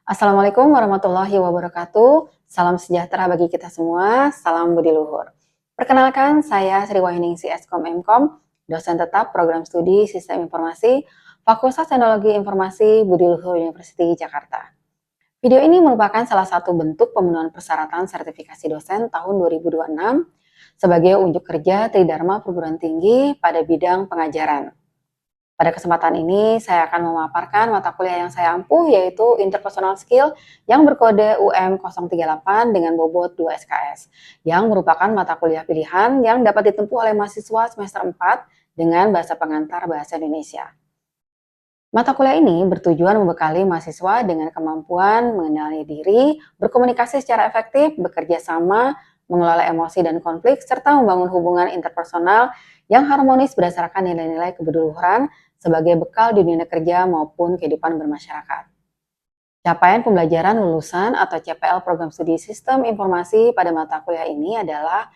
Assalamualaikum warahmatullahi wabarakatuh. Salam sejahtera bagi kita semua. Salam budi luhur. Perkenalkan, saya Sri Wahyuningsi Eskom Mkom, dosen tetap program studi Sistem Informasi, Fakultas Teknologi Informasi Budi Luhur University Jakarta. Video ini merupakan salah satu bentuk pemenuhan persyaratan sertifikasi dosen tahun 2026 sebagai unjuk kerja Tridharma Perguruan Tinggi pada bidang pengajaran. Pada kesempatan ini, saya akan memaparkan mata kuliah yang saya ampuh, yaitu Interpersonal Skill yang berkode UM038 dengan bobot 2 SKS, yang merupakan mata kuliah pilihan yang dapat ditempuh oleh mahasiswa semester 4 dengan bahasa pengantar bahasa Indonesia. Mata kuliah ini bertujuan membekali mahasiswa dengan kemampuan mengenali diri, berkomunikasi secara efektif, bekerja sama, mengelola emosi dan konflik, serta membangun hubungan interpersonal yang harmonis berdasarkan nilai-nilai keberluhuran sebagai bekal di dunia kerja maupun kehidupan bermasyarakat. Capaian pembelajaran lulusan atau CPL Program Studi Sistem Informasi pada mata kuliah ini adalah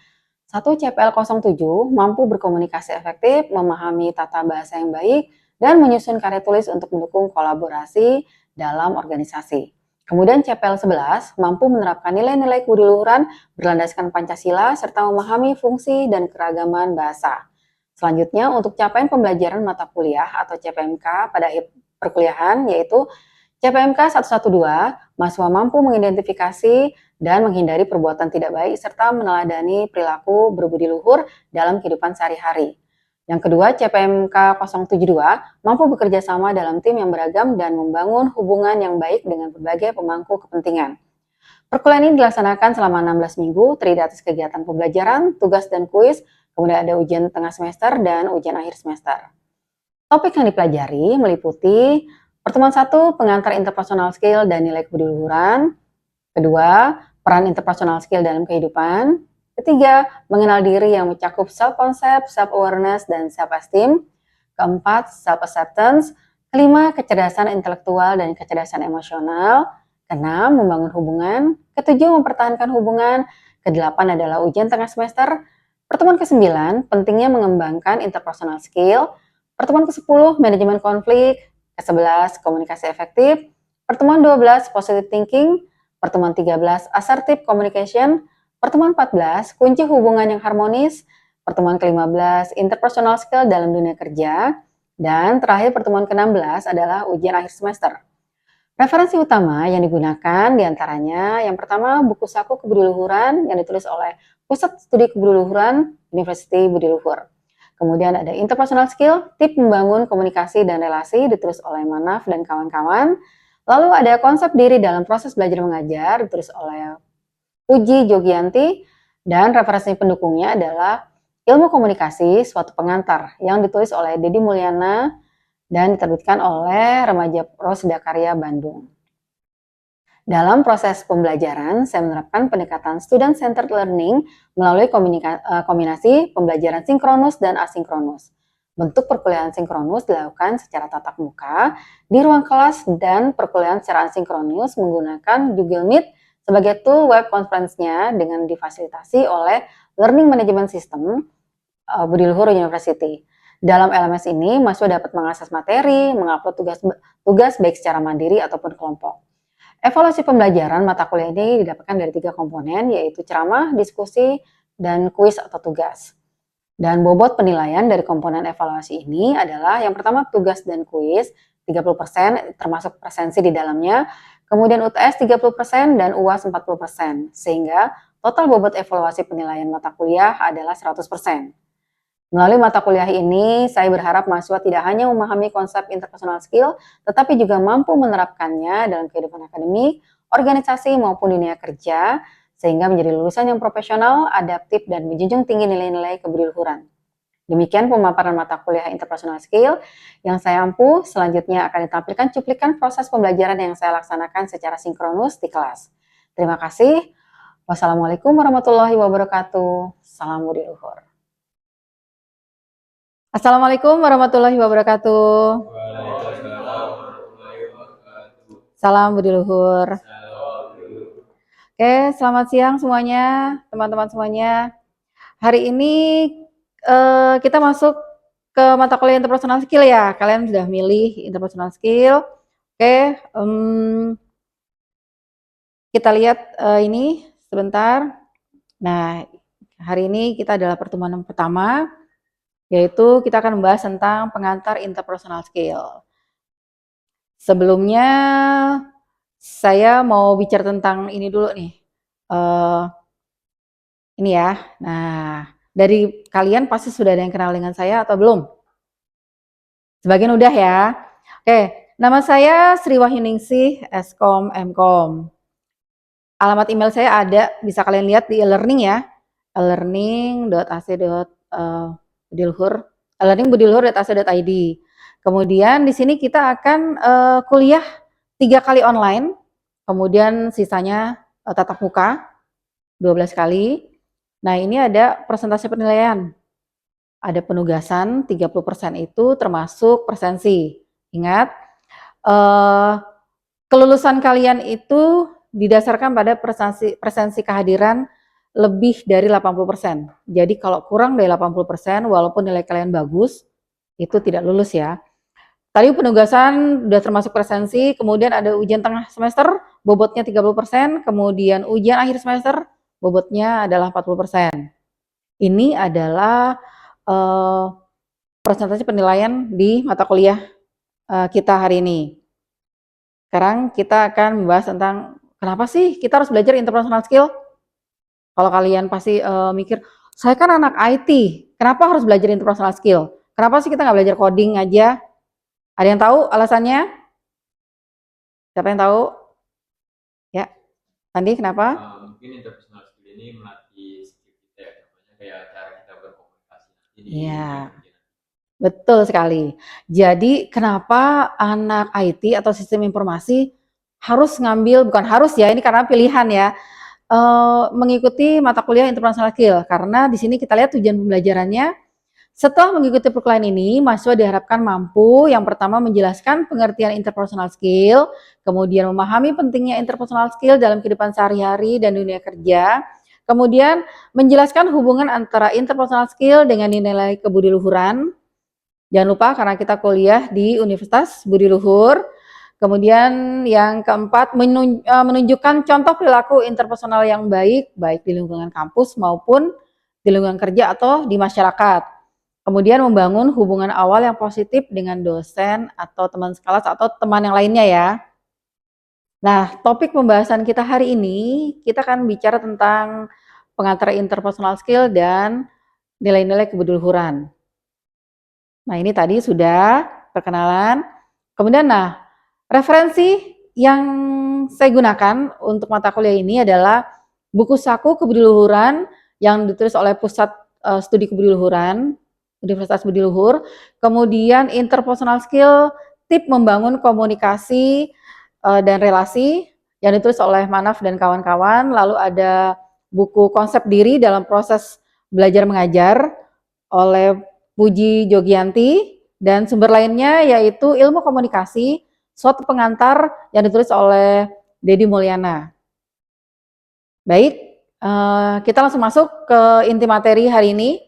1. CPL 07 mampu berkomunikasi efektif, memahami tata bahasa yang baik, dan menyusun karya tulis untuk mendukung kolaborasi dalam organisasi. Kemudian CPL 11 mampu menerapkan nilai-nilai kebudiluhuran berlandaskan Pancasila serta memahami fungsi dan keragaman bahasa. Selanjutnya, untuk capaian pembelajaran mata kuliah atau CPMK pada akhir perkuliahan, yaitu CPMK 112, mahasiswa mampu mengidentifikasi dan menghindari perbuatan tidak baik serta meneladani perilaku berbudi luhur dalam kehidupan sehari-hari. Yang kedua, CPMK 072 mampu bekerja sama dalam tim yang beragam dan membangun hubungan yang baik dengan berbagai pemangku kepentingan. Perkuliahan ini dilaksanakan selama 16 minggu, terdiri atas kegiatan pembelajaran, tugas dan kuis, kemudian ada ujian tengah semester dan ujian akhir semester. Topik yang dipelajari meliputi pertemuan 1, pengantar interpersonal skill dan nilai kebudiluhuran. Kedua, peran interpersonal skill dalam kehidupan. Ketiga, mengenal diri yang mencakup self-concept, self-awareness, dan self-esteem. Keempat, self-acceptance. Kelima, kecerdasan intelektual dan kecerdasan emosional. Keenam, membangun hubungan. Ketujuh, mempertahankan hubungan. Kedelapan adalah ujian tengah semester. Pertemuan ke-9, pentingnya mengembangkan interpersonal skill. Pertemuan ke-10, manajemen konflik. Ke-11, komunikasi efektif. Pertemuan 12, positive thinking. Pertemuan 13, assertive communication. Pertemuan 14, kunci hubungan yang harmonis. Pertemuan ke-15, interpersonal skill dalam dunia kerja. Dan terakhir pertemuan ke-16 adalah ujian akhir semester. Referensi utama yang digunakan diantaranya yang pertama buku saku kebudiluhuran yang ditulis oleh Pusat Studi Kebudiluhuran University Budi Luhur. Kemudian ada interpersonal skill, tip membangun komunikasi dan relasi ditulis oleh Manaf dan kawan-kawan. Lalu ada konsep diri dalam proses belajar mengajar ditulis oleh Puji Jogianti dan referensi pendukungnya adalah ilmu komunikasi suatu pengantar yang ditulis oleh Dedi Mulyana dan diterbitkan oleh Remaja Rosda Karya Bandung. Dalam proses pembelajaran, saya menerapkan pendekatan student-centered learning melalui kombinasi pembelajaran sinkronus dan asinkronus. Bentuk perkuliahan sinkronus dilakukan secara tatap muka di ruang kelas dan perkuliahan secara asinkronus menggunakan Google Meet sebagai tool web conference-nya dengan difasilitasi oleh Learning Management System Budi Luhur University. Dalam LMS ini, mahasiswa dapat mengakses materi, mengupload tugas baik secara mandiri ataupun kelompok. Evaluasi pembelajaran mata kuliah ini didapatkan dari 3 komponen, yaitu ceramah, diskusi, dan kuis atau tugas. Dan bobot penilaian dari komponen evaluasi ini adalah yang pertama tugas dan kuis, 30% termasuk presensi di dalamnya, kemudian UTS 30% dan UAS 40%, sehingga total bobot evaluasi penilaian mata kuliah adalah 100%. Melalui mata kuliah ini, saya berharap mahasiswa tidak hanya memahami konsep interpersonal skill, tetapi juga mampu menerapkannya dalam kehidupan akademik, organisasi maupun dunia kerja, sehingga menjadi lulusan yang profesional, adaptif, dan menjunjung tinggi nilai-nilai kebudiluhuran. Demikian pemaparan mata kuliah interpersonal skill yang saya ampuh. Selanjutnya akan ditampilkan cuplikan proses pembelajaran yang saya laksanakan secara sinkronus di kelas. Terima kasih. Wassalamualaikum warahmatullahi wabarakatuh. Salam budi luhur. Assalamualaikum warahmatullahi wabarakatuh. Salam budi luhur. Oke, selamat siang semuanya, teman-teman semuanya. Hari ini kita masuk ke mata kuliah interpersonal skill ya. Kalian sudah milih interpersonal skill. Oke, kita lihat ini sebentar. Nah, hari ini kita adalah pertemuan yang pertama, yaitu kita akan membahas tentang pengantar interpersonal skill. Sebelumnya, saya mau bicara tentang ini dulu nih. Ini ya. Nah, dari kalian pasti sudah ada yang kenal dengan saya atau belum? Sebagian udah ya. Oke, nama saya Sri Wahyuningsih, Eskom Mkom. Alamat email saya ada, bisa kalian lihat di e-learning ya. e-learning.ac.budilhur, e-learningbudiluhur.ac.id. Kemudian di sini kita akan kuliah 3 kali online, kemudian sisanya tatap muka 12 kali. Nah, ini ada persentase penilaian. Ada penugasan 30% itu termasuk presensi. Ingat, kelulusan kalian itu didasarkan pada presensi kehadiran lebih dari 80%. Jadi kalau kurang dari 80%, walaupun nilai kalian bagus, itu tidak lulus ya. Tadi penugasan sudah termasuk presensi, kemudian ada ujian tengah semester, bobotnya 30%, kemudian ujian akhir semester, bobotnya adalah 40%. Ini adalah persentase penilaian di mata kuliah kita hari ini. Sekarang kita akan membahas tentang kenapa sih kita harus belajar interpersonal skill. Kalau kalian pasti mikir, saya kan anak IT, kenapa harus belajar interpersonal skill? Kenapa sih kita nggak belajar coding aja? Ada yang tahu alasannya? Siapa yang tahu? Ya, Andi, kenapa? Mungkin interpersonal skill ini melatih skill kita ya, namanya kayak cara kita berkomunikasi nanti di Iya, kerja. betul sekali. Jadi kenapa anak IT atau sistem informasi harus ngambil, bukan harus ya, ini karena pilihan ya, mengikuti mata kuliah interpersonal skill, karena di sini kita lihat tujuan pembelajarannya. Setelah mengikuti perkuliahan ini, mahasiswa diharapkan mampu yang pertama menjelaskan pengertian interpersonal skill, kemudian memahami pentingnya interpersonal skill dalam kehidupan sehari-hari dan dunia kerja, kemudian menjelaskan hubungan antara interpersonal skill dengan nilai kebudiluhuran. Jangan lupa karena kita kuliah di Universitas Budi Luhur. Kemudian yang keempat, menunjukkan contoh perilaku interpersonal yang baik, baik di lingkungan kampus maupun di lingkungan kerja atau di masyarakat. Kemudian membangun hubungan awal yang positif dengan dosen atau teman sekelas atau teman yang lainnya ya. Nah, topik pembahasan kita hari ini, kita akan bicara tentang pengantar interpersonal skill dan nilai-nilai kebudiluhuran. Nah, ini tadi sudah perkenalan. Kemudian, referensi yang saya gunakan untuk mata kuliah ini adalah buku saku kebudiluhuran yang ditulis oleh Pusat Studi Kebudiluhuran, Universitas Budi Luhur. Kemudian interpersonal skill, tip membangun komunikasi dan relasi yang ditulis oleh Manaf dan kawan-kawan. Lalu ada buku konsep diri dalam proses belajar mengajar oleh Puji Jogianti, dan sumber lainnya yaitu Ilmu Komunikasi, suatu pengantar yang ditulis oleh Dedi Mulyana. Baik, kita langsung masuk ke inti materi hari ini.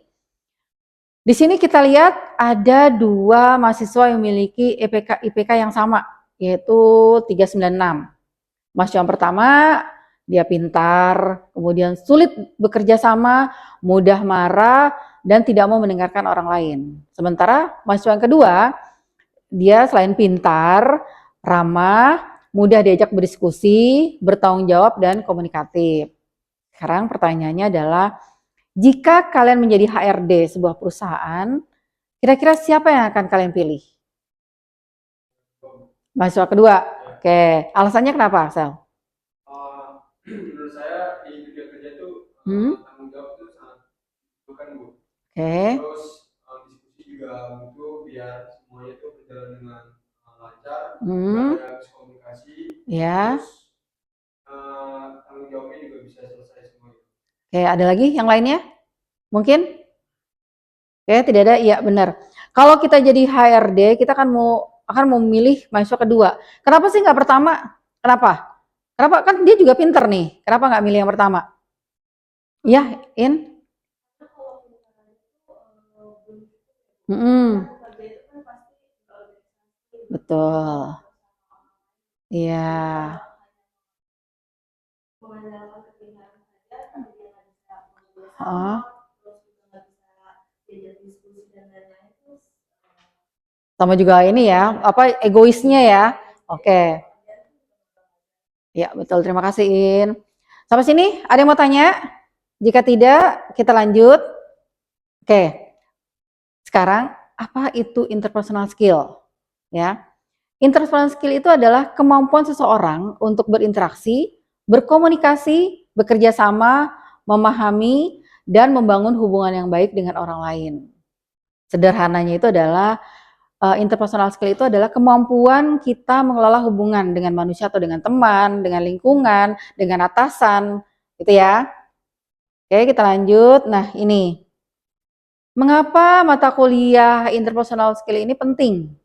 Di sini kita lihat ada 2 mahasiswa yang memiliki IPK yang sama, yaitu 396. Mahasiswa yang pertama, dia pintar, kemudian sulit bekerja sama, mudah marah, dan tidak mau mendengarkan orang lain. Sementara mahasiswa yang kedua, dia selain pintar, ramah, mudah diajak berdiskusi, bertanggung jawab, dan komunikatif. Sekarang pertanyaannya adalah, jika kalian menjadi HRD sebuah perusahaan, kira-kira siapa yang akan kalian pilih? Mahasiswa kedua. Oke, alasannya kenapa, Sel? Menurut saya di dunia kerja itu tanggung jawab itu sangat bukan Bu. Oke. Terus diskusi juga butuh biar semuanya itu berjalan dengan lancar, ada komunikasi, Ya. terus tanggung jawabnya juga bisa selesai semuanya. Oke, ada lagi yang lainnya? Mungkin? Oke, tidak ada. Iya, benar. Kalau kita jadi HRD, kita akan memilih mahasiswa kedua. Kenapa sih nggak pertama? Kenapa? Kenapa? Kan dia juga pinter nih. Kenapa nggak milih yang pertama? Iya, In? Mm-mm. Betul. Iya. mengandalkan kepikiran saja, tapi dia nggak bisa bekerja Ah, sama, terus juga nggak bisa diajak diskusi dan lain-lain, terus sama juga ini ya, apa egoisnya ya. Oke. Ya, betul. Terima kasih, In. Sampai sini ada yang mau tanya? Jika tidak, kita lanjut. Oke. Sekarang apa itu interpersonal skill? Ya. Interpersonal skill itu adalah kemampuan seseorang untuk berinteraksi, berkomunikasi, bekerja sama, memahami, dan membangun hubungan yang baik dengan orang lain. Sederhananya itu adalah interpersonal skill itu adalah kemampuan kita mengelola hubungan dengan manusia atau dengan teman, dengan lingkungan, dengan atasan, gitu ya. Oke, kita lanjut. Nah, ini. Mengapa mata kuliah interpersonal skill ini penting?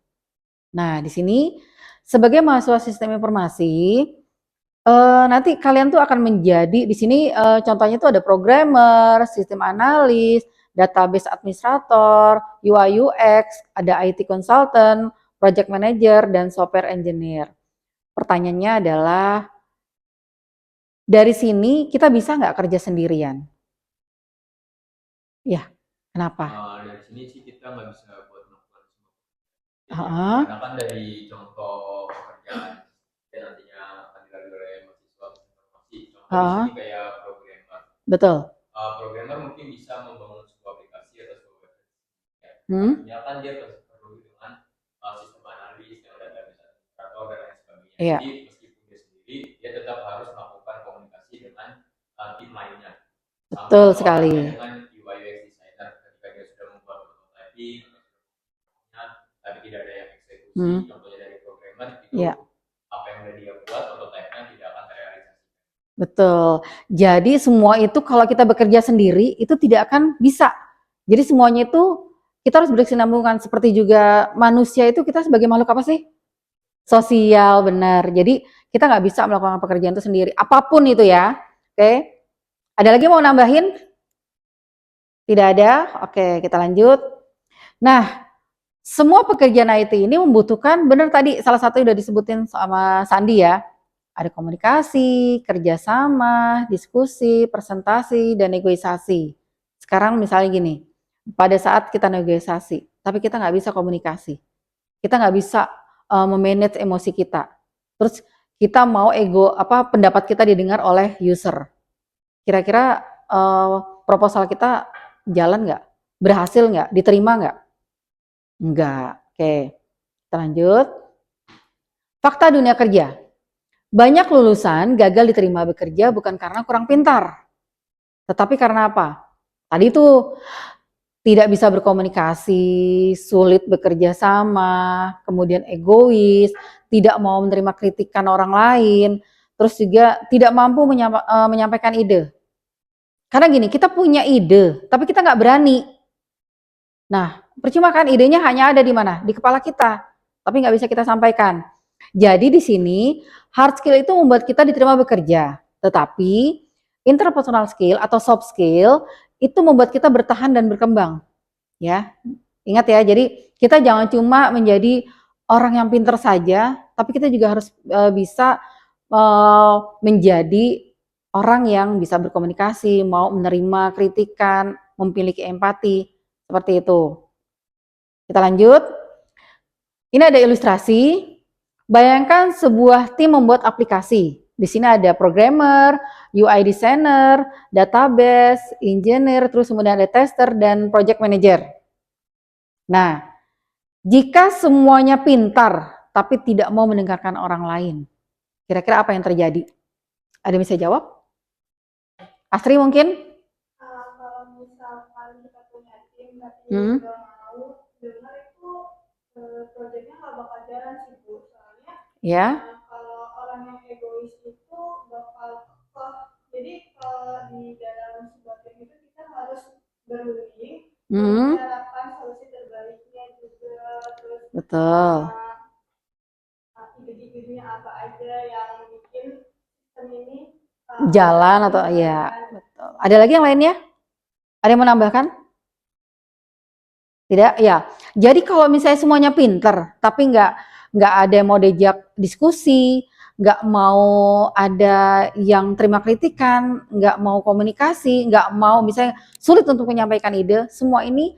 Nah, di sini sebagai mahasiswa sistem informasi, nanti kalian tuh akan menjadi di sini contohnya tuh ada programmer, sistem analis, database administrator, UI UX, ada IT consultant, project manager, dan software engineer. Pertanyaannya adalah dari sini kita bisa nggak kerja sendirian? Ya, kenapa? Dari sini sih kita nggak bisa buat melakukan semua. Heeh. Karena kan dari contoh pekerjaan yang nantinya akan dilalui oleh mahasiswa informasi, contoh di sini kayak programmer. Betul. Programmer mungkin bisa membangun sebuah aplikasi atau sebuah website. Hmm? Kan dia perlu dengan sistem analis dan database administrator dan lain sebagainya. Iya. Jadi meskipun dia sendiri, dia tetap harus melakukan komunikasi dengan tim lainnya. Betul sekali. Dengan UI UX designer ketika dia sudah membuat prototyping, tapi tidak ada yang eksekusi, contohnya dari programmer itu apa yang sudah dia buat prototype-nya tidak akan terrealisasi. Betul. Jadi semua itu kalau kita bekerja sendiri itu tidak akan bisa. Jadi semuanya itu kita harus berkesinambungan. Seperti juga manusia itu kita sebagai makhluk apa sih? Sosial, benar. Jadi kita nggak bisa melakukan pekerjaan itu sendiri. Apapun itu ya. Oke. Ada lagi mau nambahin? Tidak ada? Oke, kita lanjut. Nah, semua pekerjaan IT ini membutuhkan, benar tadi salah satu udah disebutin sama Sandi ya, ada komunikasi, kerjasama, diskusi, presentasi, dan negosiasi. Sekarang misalnya gini, pada saat kita negosiasi, tapi kita nggak bisa komunikasi, kita nggak bisa memanage emosi kita, terus kita mau pendapat kita didengar oleh user. Kira-kira proposal kita jalan nggak? Berhasil nggak? Diterima nggak? Enggak. Oke, kita lanjut. Fakta dunia kerja. Banyak lulusan gagal diterima bekerja bukan karena kurang pintar, tetapi karena apa? Tadi itu tidak bisa berkomunikasi, sulit bekerja sama, kemudian egois, tidak mau menerima kritikan orang lain, terus juga tidak mampu menyampaikan ide. Karena gini, kita punya ide, tapi kita nggak berani. Nah, percuma kan idenya hanya ada di mana? Di kepala kita, tapi nggak bisa kita sampaikan. Jadi di sini hard skill itu membuat kita diterima bekerja, tetapi interpersonal skill atau soft skill itu membuat kita bertahan dan berkembang. Ya, ingat ya. Jadi kita jangan cuma menjadi orang yang pintar saja, tapi kita juga harus bisa menjadi orang yang bisa berkomunikasi, mau menerima kritikan, memiliki empati, seperti itu. Kita lanjut. Ini ada ilustrasi. Bayangkan sebuah tim membuat aplikasi. Di sini ada programmer, UI designer, database, engineer, terus kemudian ada tester dan project manager. Nah, jika semuanya pintar tapi tidak mau mendengarkan orang lain, kira-kira apa yang terjadi? Ada yang bisa jawab? Astri mungkin? kalau misalkan kita punya tim tapi nggak mau dengar itu proyeknya nggak bakal jalan sih Bu. Soalnya kalau orang yang egois itu bakal jadi di dalam sebuah tim itu kita harus berunding, membicarakan solusi terbaiknya juga, terus ide-idenya apa aja yang bikin sistem ini jalan atau ya betul. Ada lagi yang lainnya? Ada yang menambahkan? Tidak, ya. Jadi kalau misalnya semuanya pinter, tapi nggak ada yang mau diajak diskusi, nggak mau ada yang terima kritikan, nggak mau komunikasi, nggak mau misalnya sulit untuk menyampaikan ide, semua ini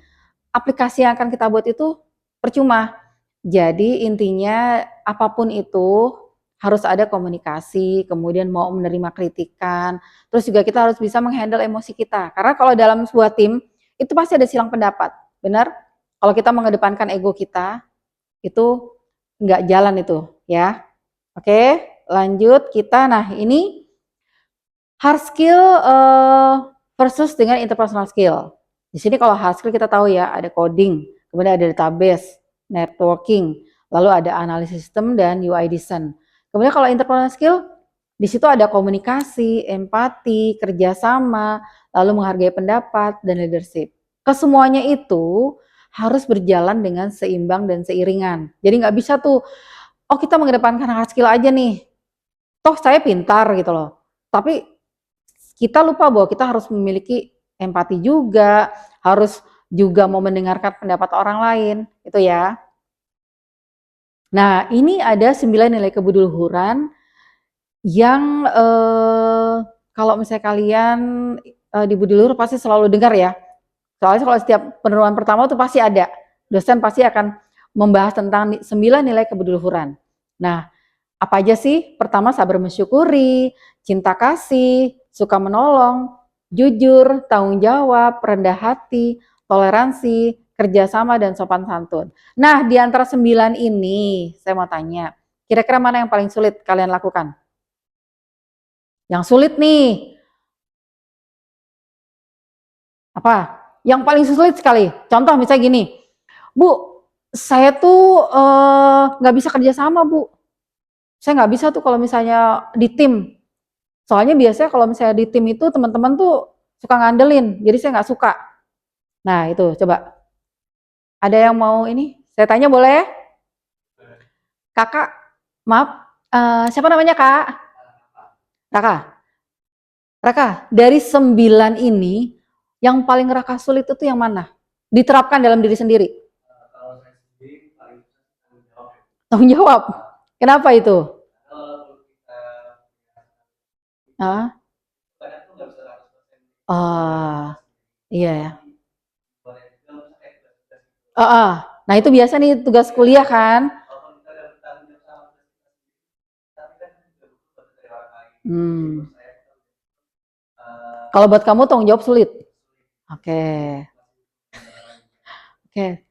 aplikasi yang akan kita buat itu percuma. Jadi intinya apapun itu harus ada komunikasi, kemudian mau menerima kritikan, terus juga kita harus bisa menghandle emosi kita. Karena kalau dalam sebuah tim itu pasti ada silang pendapat, benar? Kalau kita mengedepankan ego kita, itu nggak jalan itu, ya. Oke, lanjut kita. Nah ini hard skill versus dengan interpersonal skill. Di sini kalau hard skill kita tahu ya, ada coding, kemudian ada database, networking, lalu ada analisis sistem dan UI design. Kemudian kalau interpersonal skill, di situ ada komunikasi, empati, kerjasama, lalu menghargai pendapat, dan leadership. Kesemuanya itu harus berjalan dengan seimbang dan seiringan. Jadi nggak bisa tuh, oh kita mengedepankan hard skill aja nih, toh saya pintar gitu loh. Tapi kita lupa bahwa kita harus memiliki empati juga, harus juga mau mendengarkan pendapat orang lain, itu ya. Nah, ini ada 9 nilai kebuduluhuran yang kalau misalnya kalian di Budiluhur pasti selalu dengar ya. Soalnya kalau setiap peneruan pertama tuh pasti ada. Dosen pasti akan membahas tentang 9 nilai kebudiluhuran. Nah, apa aja sih? Pertama, sabar mensyukuri, cinta kasih, suka menolong, jujur, tanggung jawab, rendah hati, toleransi, kerjasama, dan sopan santun. Nah, di antara 9 ini, saya mau tanya, kira-kira mana yang paling sulit kalian lakukan? Yang sulit nih, apa? Yang paling sulit sekali. Contoh misalnya gini, Bu, saya tuh nggak bisa kerjasama, Bu. Saya nggak bisa tuh kalau misalnya di tim. Soalnya biasanya kalau misalnya di tim itu teman-teman tuh suka ngandelin, jadi saya nggak suka. Nah itu coba, ada yang mau ini? Saya tanya boleh? Kakak, maaf, siapa namanya Kak? Raka. Raka, dari 9 ini, yang paling Raka sulit itu yang mana? Diterapkan dalam diri sendiri? Kalau saya sendiri paling tanggung jawab. Tanggung jawab. Kenapa itu? Kalau kita Ah, kadang tuh nggak bisa 100%. iya ya. Nah itu biasa nih tugas kuliah kan? Hmm. Kalau buat kamu tanggung jawab sulit? Oke. Oke.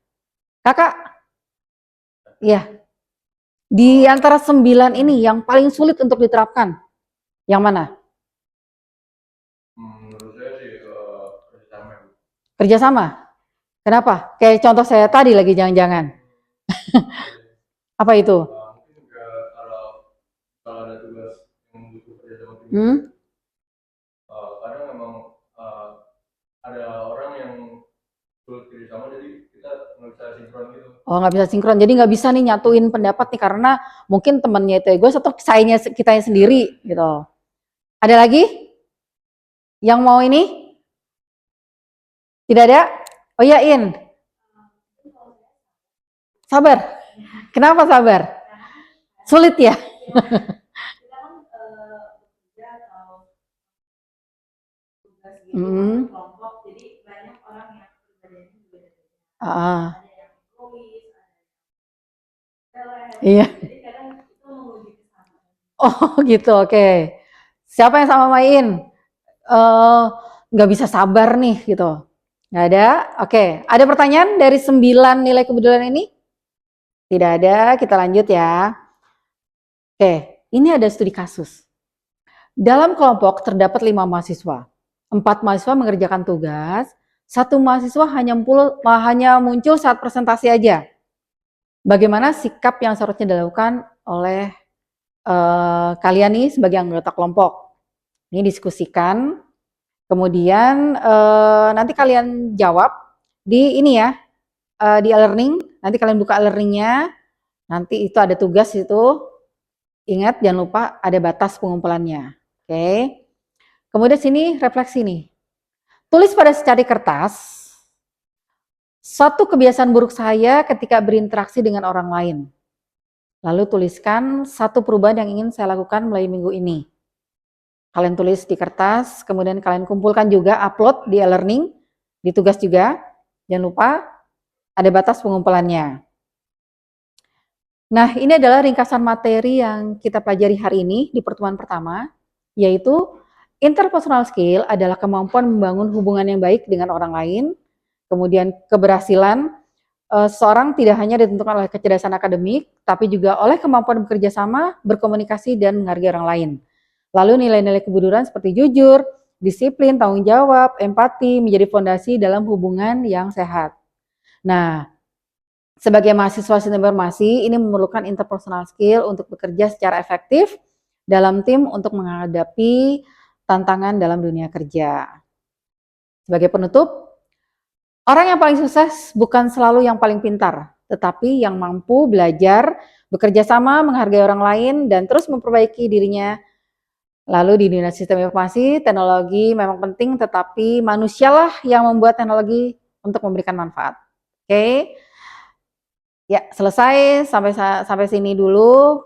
Kakak, ya. Di antara 9 ini yang paling sulit untuk diterapkan, yang mana? Menurut saya sih kerjasama. Kerjasama? Kenapa? Kayak contoh saya tadi lagi jangan-jangan. Apa itu? Mungkin juga kalau ada tugas yang butuh kerjasama tim, kadang memang ada orang yang sulit kerjasama, jadi kita nggak bisa sinkron gitu. Oh nggak bisa sinkron, jadi nggak bisa nih nyatuin pendapat nih karena mungkin temennya itu egois atau sayanya kitanya sendiri gitu. Ada lagi yang mau ini? Tidak ada? Oh ya In. Sabar. Kenapa sabar? Sulit ya? kelompok, jadi banyak orang yang berbeda juga. Ah, Ada yang egois, iya. jadi kadang itu menguji kesabaran. Oh gitu, oke. Siapa yang sama main? Nggak bisa sabar nih gitu. Nggak ada? Oke. Ada pertanyaan dari 9 nilai kebetulan ini? Tidak ada, kita lanjut ya. Oke, ini ada studi kasus. Dalam kelompok terdapat 5 mahasiswa. 4 mahasiswa mengerjakan tugas, 1 mahasiswa hanya muncul saat presentasi aja. Bagaimana sikap yang seharusnya dilakukan oleh kalian nih sebagai anggota kelompok? Ini diskusikan, kemudian nanti kalian jawab di ini ya, di e-learning. Nanti kalian buka e-learningnya, nanti itu ada tugas itu. Ingat jangan lupa ada batas pengumpulannya. Oke. Kemudian sini refleksi nih. Tulis pada secari kertas satu kebiasaan buruk saya ketika berinteraksi dengan orang lain. Lalu tuliskan satu perubahan yang ingin saya lakukan mulai minggu ini. Kalian tulis di kertas, kemudian kalian kumpulkan juga, upload di e-learning, di tugas juga. Jangan lupa ada batas pengumpulannya. Nah, ini adalah ringkasan materi yang kita pelajari hari ini di pertemuan pertama, yaitu interpersonal skill adalah kemampuan membangun hubungan yang baik dengan orang lain, kemudian keberhasilan seorang tidak hanya ditentukan oleh kecerdasan akademik, tapi juga oleh kemampuan bekerja sama, berkomunikasi, dan menghargai orang lain. Lalu nilai-nilai kebuduran seperti jujur, disiplin, tanggung jawab, empati menjadi fondasi dalam hubungan yang sehat. Nah, sebagai mahasiswa sistem informasi, ini memerlukan interpersonal skill untuk bekerja secara efektif dalam tim untuk menghadapi tantangan dalam dunia kerja. Sebagai penutup, orang yang paling sukses bukan selalu yang paling pintar, tetapi yang mampu belajar, bekerja sama, menghargai orang lain, dan terus memperbaiki dirinya. Lalu di dunia sistem informasi, teknologi memang penting, tetapi manusialah yang membuat teknologi untuk memberikan manfaat. Oke? Ya, selesai sampai sini dulu.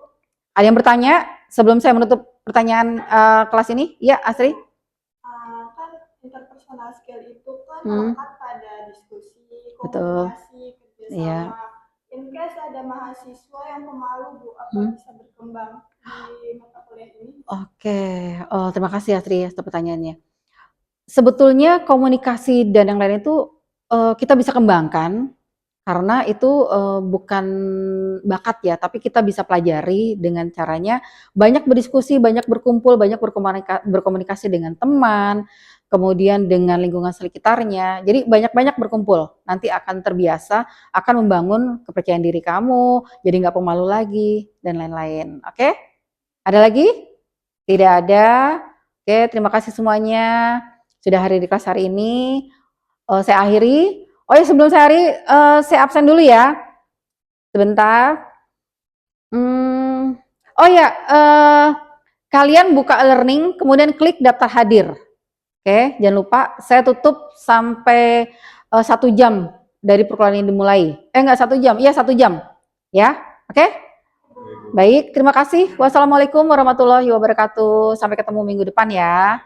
Ada yang bertanya sebelum saya menutup pertanyaan kelas ini? Ya, Asri. Kan interpersonal skill itu kan melekat pada diskusi, komunikasi, kerjasama. Iya. In case ada mahasiswa yang pemalu, Bu, apa bisa berkembang di mata kuliah ini? Oke. Oh, terima kasih Asri atas pertanyaannya. Sebetulnya komunikasi dan yang lain itu kita bisa kembangkan. Karena itu bukan bakat ya, tapi kita bisa pelajari dengan caranya banyak berdiskusi, banyak berkumpul, banyak berkomunikasi dengan teman, kemudian dengan lingkungan sekitarnya. Jadi banyak-banyak berkumpul, nanti akan terbiasa, akan membangun kepercayaan diri kamu, jadi nggak pemalu lagi, dan lain-lain. Oke? Ada lagi? Tidak ada? Oke, terima kasih semuanya sudah hadir di kelas hari ini. Saya akhiri. Oh ya, sebelum saya hari, saya absen dulu ya. Sebentar. Oh ya, kalian buka e-learning, kemudian klik daftar hadir. Oke, jangan lupa, saya tutup sampai 1 jam dari perkuliahan ini dimulai. Enggak 1 jam, iya 1 jam. Ya, oke? Baik, terima kasih. Wassalamualaikum warahmatullahi wabarakatuh. Sampai ketemu minggu depan ya.